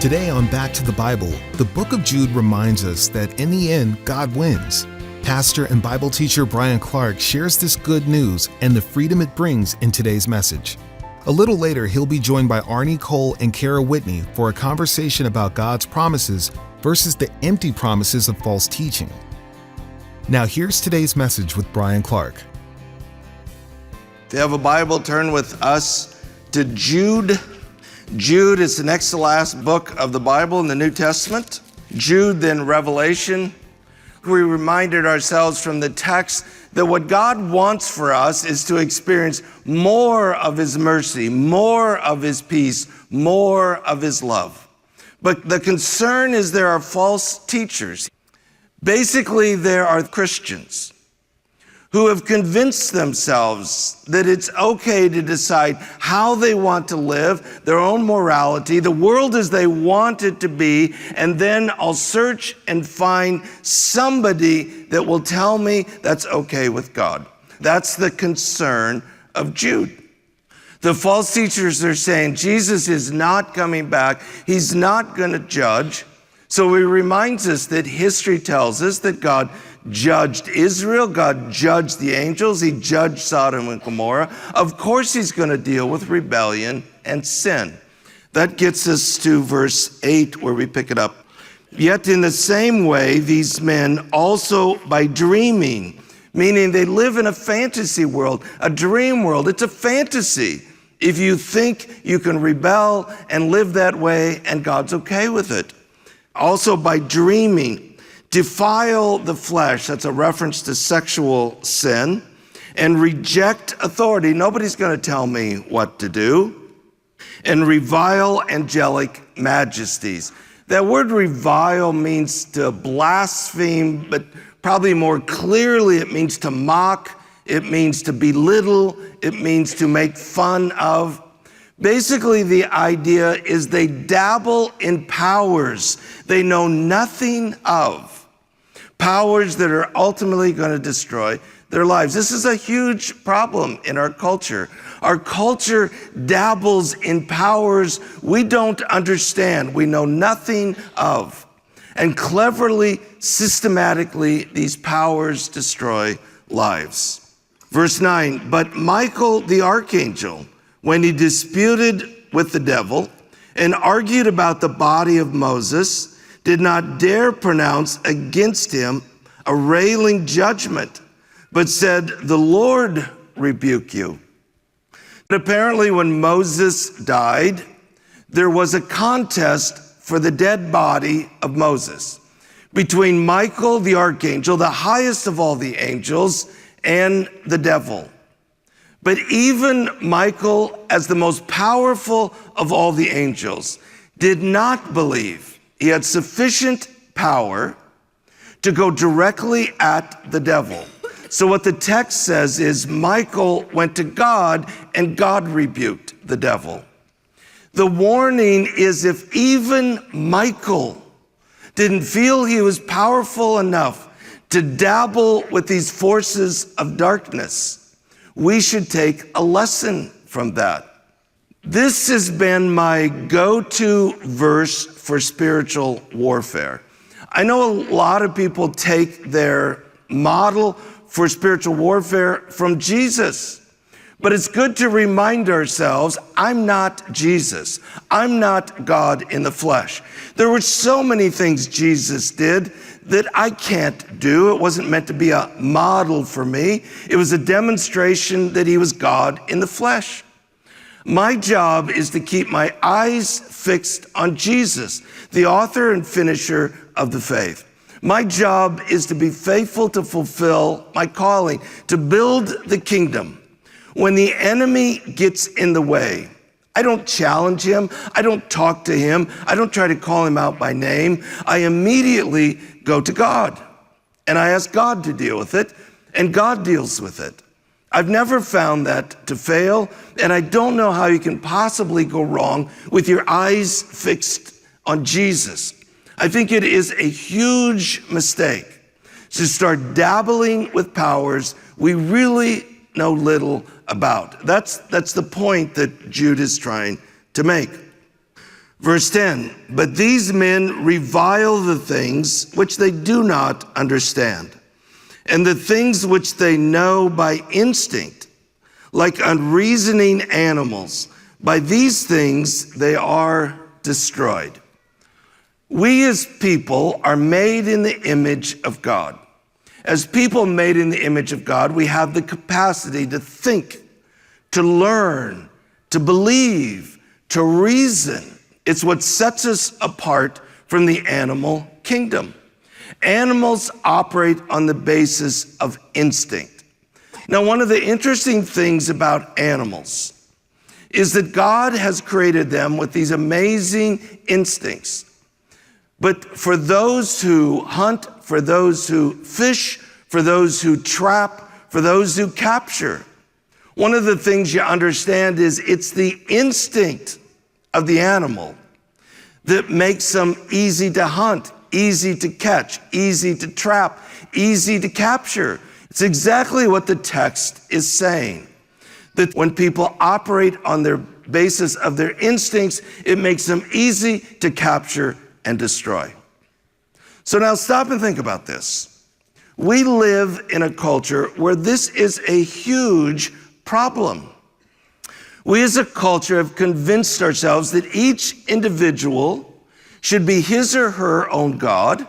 Today on Back to the Bible, the book of Jude reminds us that in the end, God wins. Pastor and Bible teacher Bryan shares this good news and the freedom it brings in today's message. A little later, he'll be joined by Arnie Cole and Kara Whitney for a conversation about God's promises versus the empty promises of false teaching. Now here's today's message with Bryan. If you have a Bible, turn with us to Jude. Jude is the next to last book of the Bible in the New Testament. Jude, then Revelation. We reminded ourselves from the text that what God wants for us is to experience more of His mercy, more of His peace, more of His love. But the concern is there are false teachers. Basically, there are Christians who have convinced themselves that it's okay to decide how they want to live, their own morality, the world as they want it to be, and then I'll search and find somebody that will tell me that's okay with God. That's the concern of Jude. The false teachers are saying Jesus is not coming back. He's not going to judge. So he reminds us that history tells us that God judged Israel, God judged the angels, He judged Sodom and Gomorrah. Of course He's going to deal with rebellion and sin. That gets us to verse 8 where we pick it up. Yet in the same way, these men also by dreaming, meaning they live in a fantasy world, a dream world. It's a fantasy. If you think you can rebel and live that way and God's okay with it. Also by dreaming, defile the flesh, that's a reference to sexual sin, and reject authority. Nobody's going to tell me what to do. And revile angelic majesties. That word revile means to blaspheme, but probably more clearly it means to mock, it means to belittle, it means to make fun of. Basically, the idea is they dabble in powers they know nothing of. Powers that are ultimately going to destroy their lives. This is a huge problem in our culture. Our culture dabbles in powers we don't understand, we know nothing of. And cleverly, systematically, these powers destroy lives. Verse 9, but Michael the archangel, when he disputed with the devil and argued about the body of Moses, did not dare pronounce against him a railing judgment, but said, the Lord rebuke you. But apparently when Moses died, there was a contest for the dead body of Moses between Michael the archangel, the highest of all the angels, and the devil. But even Michael, as the most powerful of all the angels, did not believe he had sufficient power to go directly at the devil. So what the text says is Michael went to God and God rebuked the devil. The warning is if even Michael didn't feel he was powerful enough to dabble with these forces of darkness, we should take a lesson from that. This has been my go-to verse for spiritual warfare. I know a lot of people take their model for spiritual warfare from Jesus, but it's good to remind ourselves, I'm not Jesus. I'm not God in the flesh. There were so many things Jesus did that I can't do. It wasn't meant to be a model for me. It was a demonstration that He was God in the flesh. My job is to keep my eyes fixed on Jesus, the author and finisher of the faith. My job is to be faithful to fulfill my calling, to build the kingdom. When the enemy gets in the way, I don't challenge him. I don't talk to him. I don't try to call him out by name. I immediately go to God and I ask God to deal with it, and God deals with it. I've never found that to fail, and I don't know how you can possibly go wrong with your eyes fixed on Jesus. I think it is a huge mistake to start dabbling with powers we really know little about. That's the point that Jude is trying to make. Verse 10, but these men revile the things which they do not understand, and the things which they know by instinct, like unreasoning animals. By these things they are destroyed. We as people are made in the image of God. As people made in the image of God, we have the capacity to think, to learn, to believe, to reason. It's what sets us apart from the animal kingdom. Animals operate on the basis of instinct. Now, one of the interesting things about animals is that God has created them with these amazing instincts. But for those who hunt, for those who fish, for those who trap, for those who capture, one of the things you understand is it's the instinct of the animal that makes them easy to hunt, easy to catch, easy to trap, easy to capture. It's exactly what the text is saying. That when people operate on their basis of their instincts, it makes them easy to capture and destroy. So now stop and think about this. We live in a culture where this is a huge problem. We as a culture have convinced ourselves that each individual should be his or her own God.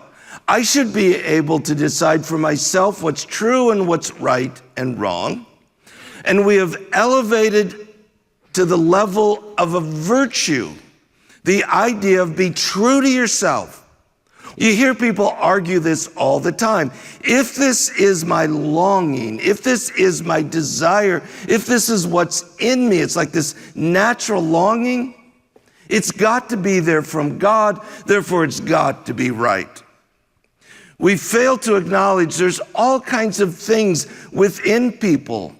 I should be able to decide for myself what's true and what's right and wrong. And we have elevated to the level of a virtue the idea of be true to yourself. You hear people argue this all the time. If this is my longing, if this is my desire, if this is what's in me, it's like this natural longing, it's got to be there from God, therefore it's got to be right. We fail to acknowledge there's all kinds of things within people,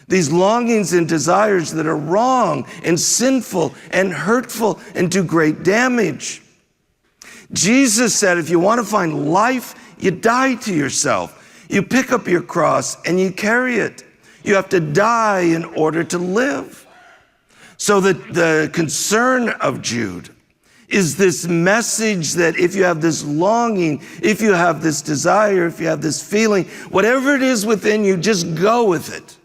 these longings and desires that are wrong and sinful and hurtful and do great damage. Jesus said, if you want to find life, you die to yourself. You pick up your cross and you carry it. You have to die in order to live. So that the concern of Jude is this message that if you have this longing, if you have this desire, if you have this feeling, whatever it is within you, just go with it.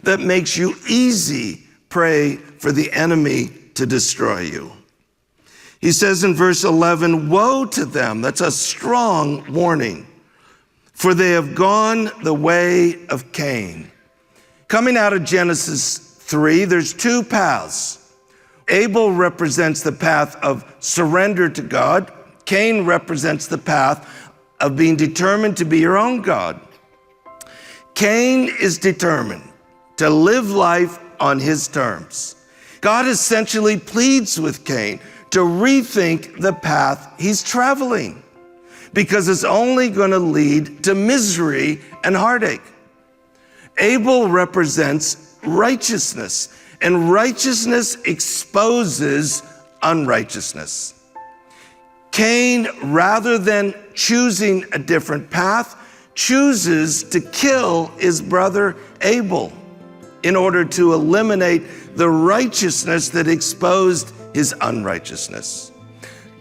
That makes you easy prey for the enemy to destroy you. He says in verse 11, woe to them. That's a strong warning. For they have gone the way of Cain. Coming out of Genesis 3, there's two paths. Abel represents the path of surrender to God. Cain represents the path of being determined to be your own God. Cain is determined to live life on his terms. God essentially pleads with Cain to rethink the path he's traveling, because it's only going to lead to misery and heartache. Abel represents righteousness, and righteousness exposes unrighteousness. Cain, rather than choosing a different path, chooses to kill his brother Abel in order to eliminate the righteousness that exposed his unrighteousness.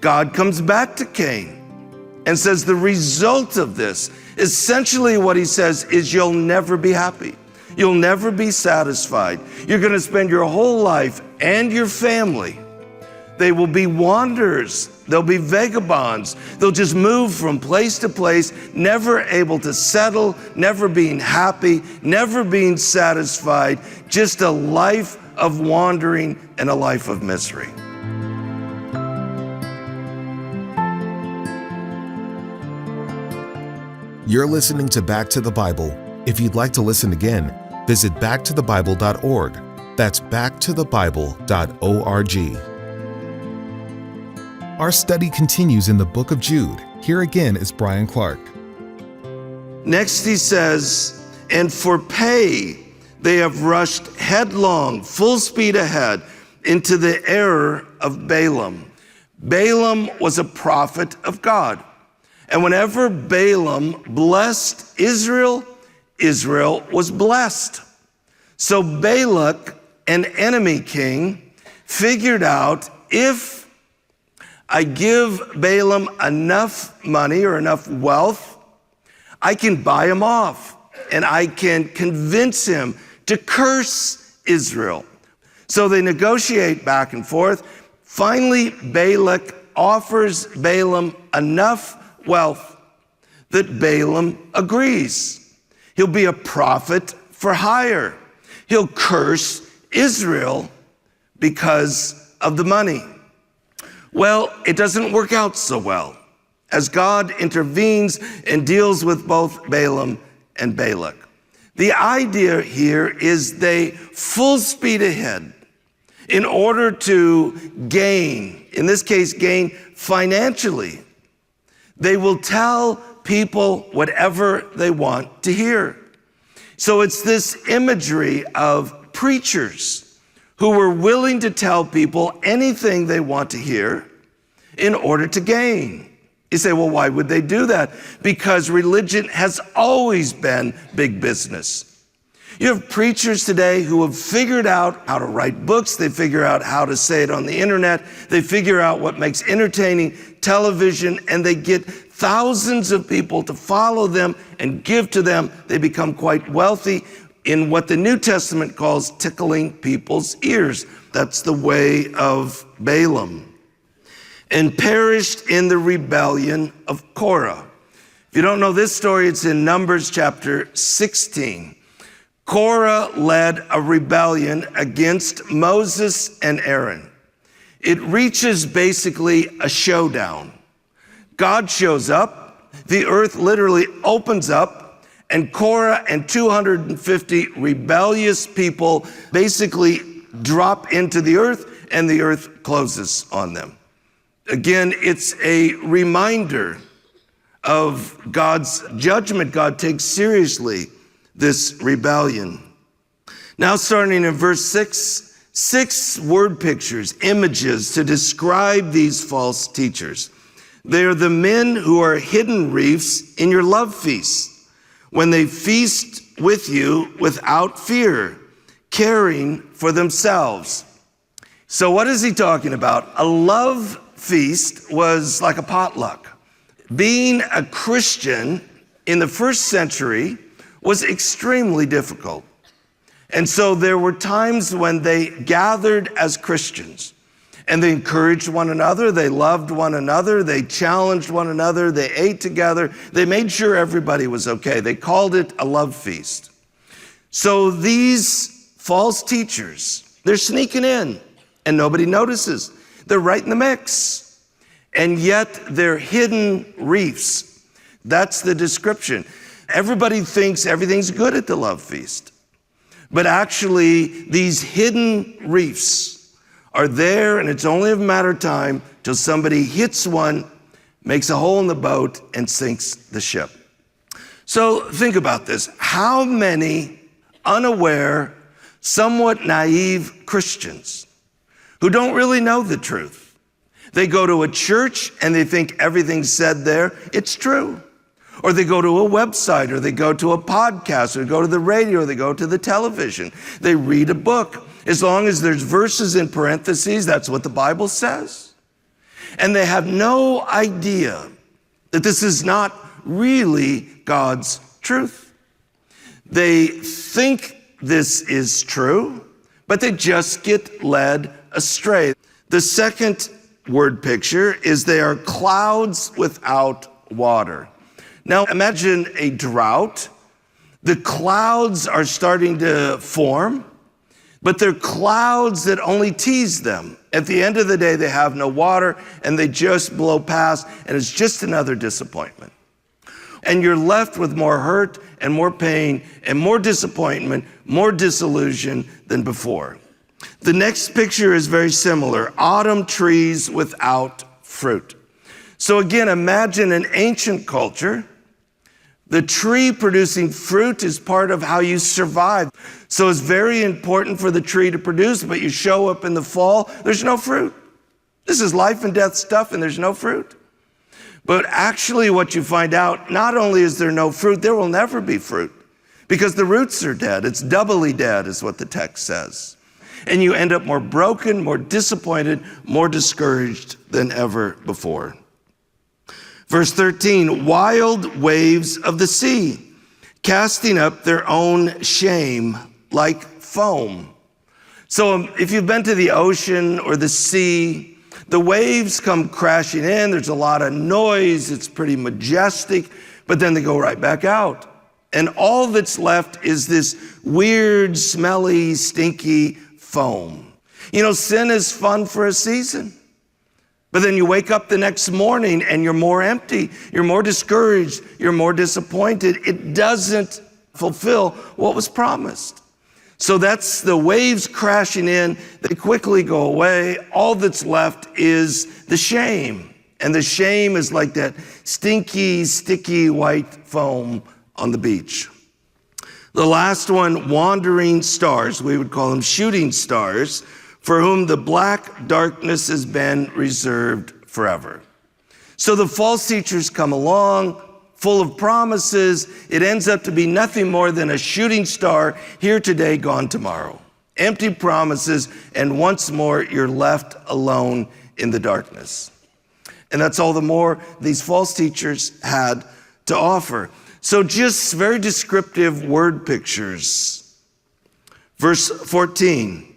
God comes back to Cain and says the result of this, essentially what he says is you'll never be happy. You'll never be satisfied. You're going to spend your whole life and your family. They will be wanderers. They'll be vagabonds. They'll just move from place to place, never able to settle, never being happy, never being satisfied, just a life of wandering and a life of misery. You're listening to Back to the Bible. If you'd like to listen again, visit backtothebible.org. That's backtothebible.org. Our study continues in the book of Jude. Here again is Bryan Clark. Next he says, and for pay they have rushed headlong, full speed ahead, into the error of Balaam. Balaam was a prophet of God. And whenever Balaam blessed Israel, Israel was blessed. So Balak, an enemy king, figured out if I give Balaam enough money or enough wealth, I can buy him off and I can convince him to curse Israel. So they negotiate back and forth. Finally, Balak offers Balaam enough wealth that Balaam agrees. He'll be a prophet for hire. He'll curse Israel because of the money. Well, it doesn't work out so well, as God intervenes and deals with both Balaam and Balak. The idea here is they full speed ahead in order to gain, in this case, gain financially. They will tell people whatever they want to hear. So it's this imagery of preachers who were willing to tell people anything they want to hear in order to gain. You say, well, why would they do that? Because religion has always been big business. You have preachers today who have figured out how to write books. They figure out how to say it on the internet. They figure out what makes entertaining television, and they get thousands of people to follow them and give to them. They become quite wealthy in what the New Testament calls tickling people's ears. That's the way of Balaam. And perished in the rebellion of Korah. If you don't know this story, it's in Numbers chapter 16. Korah led a rebellion against Moses and Aaron. It reaches basically a showdown. God shows up, the earth literally opens up, and Korah and 250 rebellious people basically drop into the earth, and the earth closes on them. Again, it's a reminder of God's judgment. God takes seriously this rebellion. Now, starting in verse 6 word pictures, images to describe these false teachers. They are the men who are hidden reefs in your love feasts, when they feast with you without fear, caring for themselves. So what is he talking about? A love feast was like a potluck. Being a Christian in the first century was extremely difficult. And so there were times when they gathered as Christians and they encouraged one another, they loved one another, they challenged one another, they ate together, they made sure everybody was okay. They called it a love feast. So these false teachers, they're sneaking in and nobody notices. They're right in the mix. And yet they're hidden reefs. That's the description. Everybody thinks everything's good at the love feast. But actually, these hidden reefs are there, and it's only a matter of time till somebody hits one, makes a hole in the boat, and sinks the ship. So think about this. How many unaware, somewhat naive Christians who don't really know the truth? They go to a church and they think everything said there, it's true. Or they go to a website, or they go to a podcast, or they go to the radio, or they go to the television. They read a book. As long as there's verses in parentheses, that's what the Bible says. And they have no idea that this is not really God's truth. They think this is true, but they just get led astray. The second word picture is they are clouds without water. Now imagine a drought. The clouds are starting to form, but they're clouds that only tease them. At the end of the day, they have no water and they just blow past, and it's just another disappointment. And you're left with more hurt and more pain and more disappointment, more disillusion than before. The next picture is very similar. Autumn trees without fruit. So again, imagine an ancient culture. The tree producing fruit is part of how you survive. So it's very important for the tree to produce, but you show up in the fall, there's no fruit. This is life and death stuff, and there's no fruit. But actually what you find out, not only is there no fruit, there will never be fruit because the roots are dead. It's doubly dead is what the text says. And you end up more broken, more disappointed, more discouraged than ever before. Verse 13, wild waves of the sea, casting up their own shame like foam. So if you've been to the ocean or the sea, the waves come crashing in. There's a lot of noise. It's pretty majestic, but then they go right back out. And all that's left is this weird, smelly, stinky foam. You know, sin is fun for a season. But then you wake up the next morning and you're more empty, you're more discouraged, you're more disappointed. It doesn't fulfill what was promised. So that's the waves crashing in, they quickly go away. All that's left is the shame. And the shame is like that stinky, sticky white foam on the beach. The last one, wandering stars, we would call them shooting stars, for whom the black darkness has been reserved forever. So the false teachers come along, full of promises. It ends up to be nothing more than a shooting star, here today, gone tomorrow. Empty promises, and once more you're left alone in the darkness. And that's all the more these false teachers had to offer. So just very descriptive word pictures. Verse 14.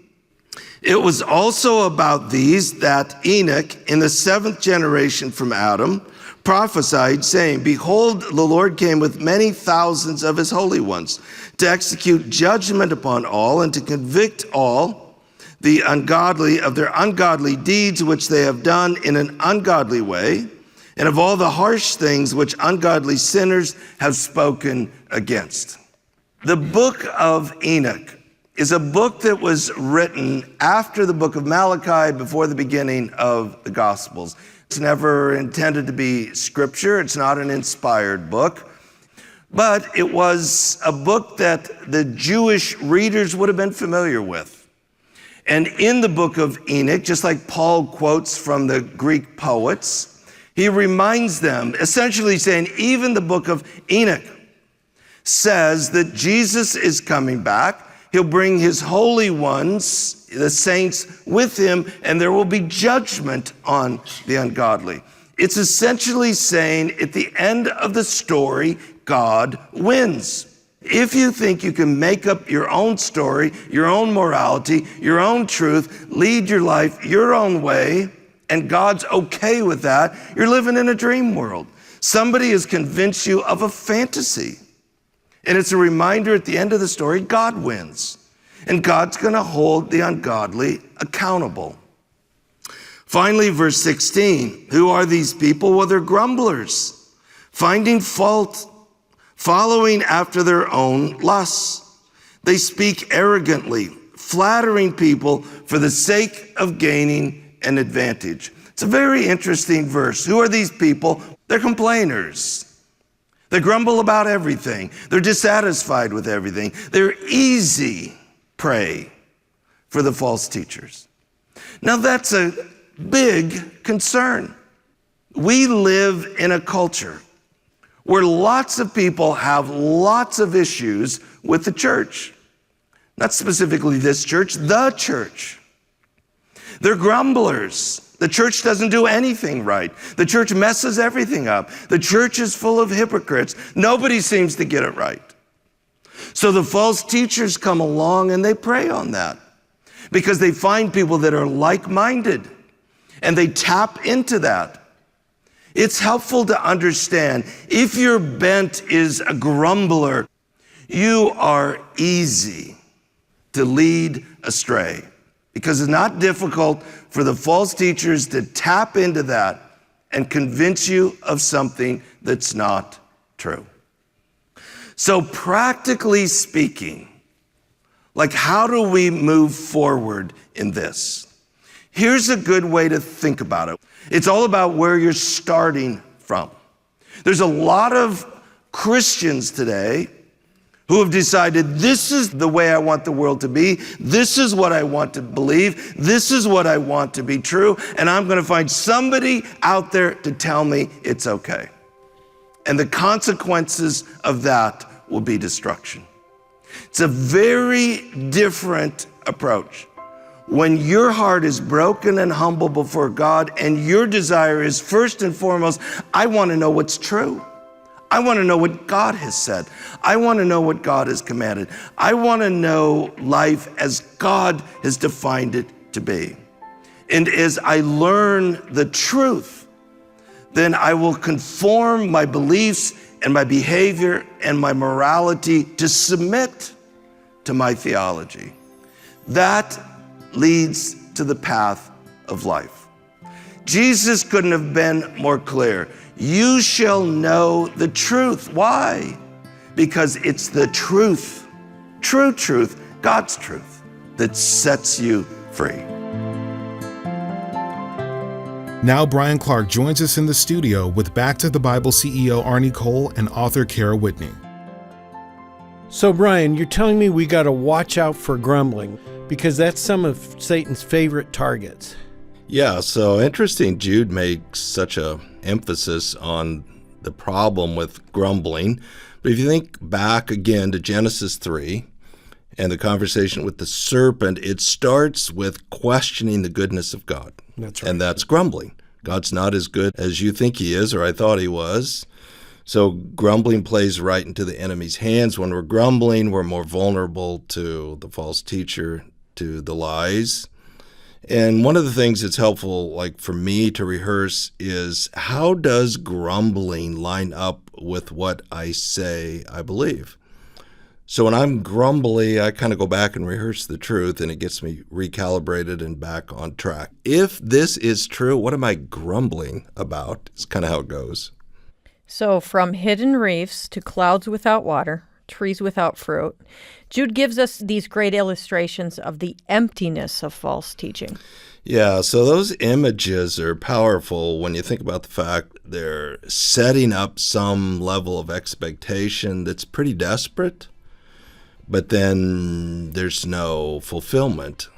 It was also about these that Enoch, in the 7th generation from Adam, prophesied, saying, behold, the Lord came with many thousands of his holy ones to execute judgment upon all and to convict all the ungodly of their ungodly deeds which they have done in an ungodly way, and of all the harsh things which ungodly sinners have spoken against. The book of Enoch is a book that was written after the book of Malachi, before the beginning of the Gospels. It's never intended to be scripture. It's not an inspired book. But it was a book that the Jewish readers would have been familiar with. And in the book of Enoch, just like Paul quotes from the Greek poets, he reminds them, essentially saying, even the book of Enoch says that Jesus is coming back. He'll bring his holy ones, the saints, with him, and there will be judgment on the ungodly. It's essentially saying at the end of the story, God wins. If you think you can make up your own story, your own morality, your own truth, lead your life your own way, and God's okay with that, you're living in a dream world. Somebody has convinced you of a fantasy. And it's a reminder at the end of the story, God wins. And God's going to hold the ungodly accountable. Finally, verse 16, who are these people? Well, they're grumblers, finding fault, following after their own lusts. They speak arrogantly, flattering people for the sake of gaining an advantage. It's a very interesting verse. Who are these people? They're complainers. They grumble about everything. They're dissatisfied with everything. They're easy prey for the false teachers. Now that's a big concern. We live in a culture where lots of people have lots of issues with the church. Not specifically this church, the church. They're grumblers. The church doesn't do anything right. The church messes everything up. The church is full of hypocrites. Nobody seems to get it right. So the false teachers come along and they prey on that because they find people that are like-minded and they tap into that. It's helpful to understand if your bent is a grumbler, you are easy to lead astray. Because it's not difficult for the false teachers to tap into that and convince you of something that's not true. So practically speaking, like how do we move forward in this? Here's a good way to think about it. It's all about where you're starting from. There's a lot of Christians today who have decided this is the way I want the world to be, this is what I want to believe, this is what I want to be true, and I'm going to find somebody out there to tell me it's okay. And the consequences of that will be destruction. It's a very different approach When your heart is broken and humble before God and your desire is first and foremost, I want to know what's true. I want to know what God has said. I want to know what God has commanded. I want to know life as God has defined it to be. And as I learn the truth, then I will conform my beliefs and my behavior and my morality to submit to my theology. That leads to the path of life. Jesus couldn't have been more clear. You shall know the truth. Why? Because it's the truth, true truth, God's truth, that sets you free. Now Bryan Clark joins us in the studio with Back to the Bible CEO Arnie Cole and author Kara Whitney. So Bryan, you're telling me we got to watch out for grumbling because that's some of Satan's favorite targets. Yeah, so interesting Jude makes such a emphasis on the problem with grumbling. But if you think back again to Genesis 3 and the conversation with the serpent, it starts with questioning the goodness of God. That's right. And that's grumbling. God's not as good as you think he is or I thought he was. So grumbling plays right into the enemy's hands. When we're grumbling, we're more vulnerable to the false teacher, to the lies. And one of the things that's helpful, like for me to rehearse, is how does grumbling line up with what I say I believe? So when I'm grumbly, I kind of go back and rehearse the truth, and it gets me recalibrated and back on track. If this is true, what am I grumbling about? It's kind of how it goes. So from hidden reefs to clouds without water, trees without fruit, Jude gives us these great illustrations of the emptiness of false teaching. Yeah, so those images are powerful when you think about the fact they're setting up some level of expectation that's pretty desperate, but then there's no fulfillment.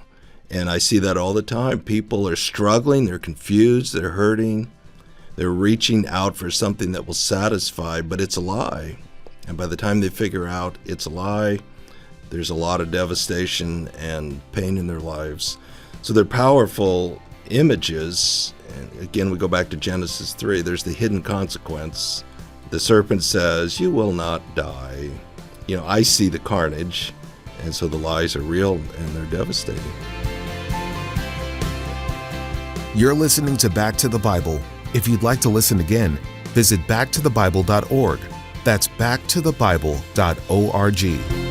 And I see that all the time. People are struggling, they're confused, they're hurting, they're reaching out for something that will satisfy, but it's a lie. And by the time they figure out it's a lie, there's a lot of devastation and pain in their lives. So they're powerful images. And again, we go back to Genesis 3. There's the hidden consequence. The serpent says, "You will not die." I see the carnage. And so the lies are real and they're devastating. You're listening to Back to the Bible. If you'd like to listen again, visit backtothebible.org. That's backtothebible.org.